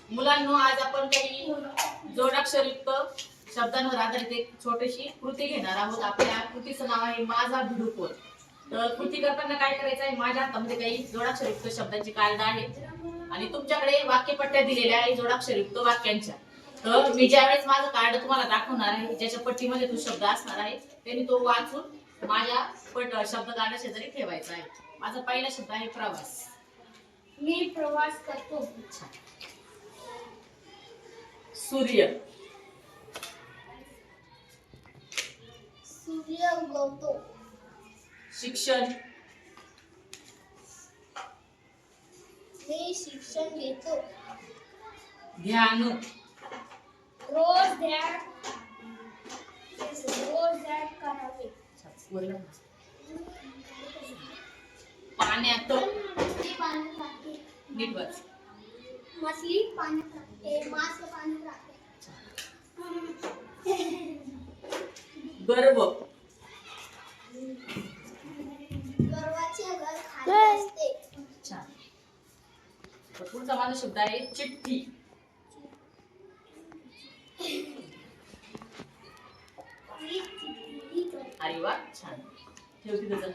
मुलांनो, आज आपण काही जोडाक्षरयुक्त शब्दांवर आधारित एक छोटीशी कृती घेणार आहोत. आपल्या कृतीचं नाव आहे माझा भिडूपोल. तर कृती करताना काय करायचं आहे, माझ्या हातामध्ये काही जोडाक्षरयुक्त शब्दांची कार्ड आहेत आणि तुमच्याकडे वाक्यपट्ट्या दिलेल्या आहे जोडाक्षरयुक्त वाक्यांच्या. तर मी ज्यावेळेस माझं कार्ड तुम्हाला दाखवणार आहे, ज्याच्या पट्टीमध्ये तो शब्द असणार आहे, त्यांनी तो वाचून माझ्या शब्द कार्ड शेजारी ठेवायचा आहे. माझा पहिला शब्द आहे प्रवास. मी प्रवास करतो. सूर्य. सूर्य उगवतो. शिक्षण. मी शिक्षण घेतो. ध्यान. रोज ध्यान करावे. पाण्यात. मछली पाण्यात राहते. नीट वाच. मछली पाण्यात राहते. मासे पाण्यात राहते. गर्व. गर्वाचे घर खाली असते. छान. पुढचा माझा शब्द आहे चिठ्ठी. अरे वा, छान. ठेव तिथं.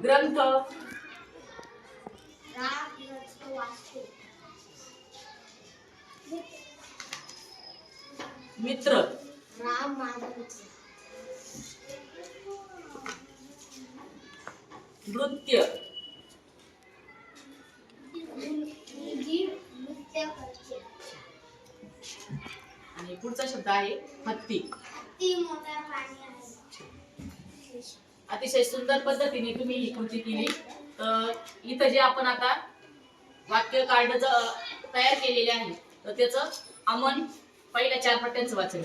ग्रंथ. राम ग्रंथ वाचतो. मित्र. राम माझा मित्र. नृत्य. मुलगी नृत्य करते. आणि पुढचा शब्द आहे हत्ती. हत्ती मोठ्या पाणी आहे. अतिशय सुंदर पद्धतीने तुम्ही ही कृती केली. तर इथं जे आपण आता वाक्य कार्ड तयार केलेले आहे, तर त्याचं अमन पहिल्या 4 पट्ट्यांचं वाचन.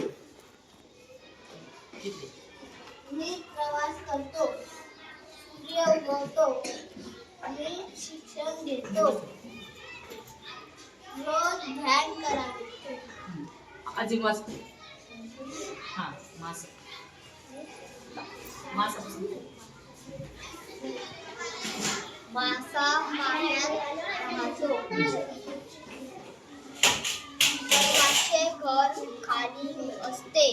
मी प्रवास करतो. सूर्य उगवतो. मी शिक्षण घेतो. रोज ध्यान करावे. अजून वाचतो. हा, मासा. मासा. मासा पाण्यात राहतो. सर्वांचे घर खाली असते.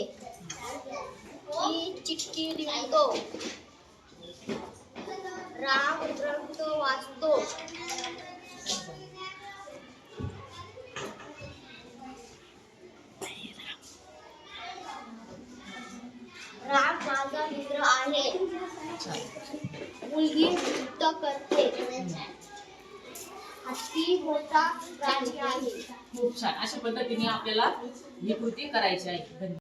मी चिठ्ठी लिहितो. राम ग्रंथ वाचतो. राम माझा मित्र आहे. मुलगी नृत्य करते. हत्ती मोठा प्राणी आहे. खूप छान. अशा पद्धतीने आपल्याला ही कृती करायची आहे. धन्यवाद.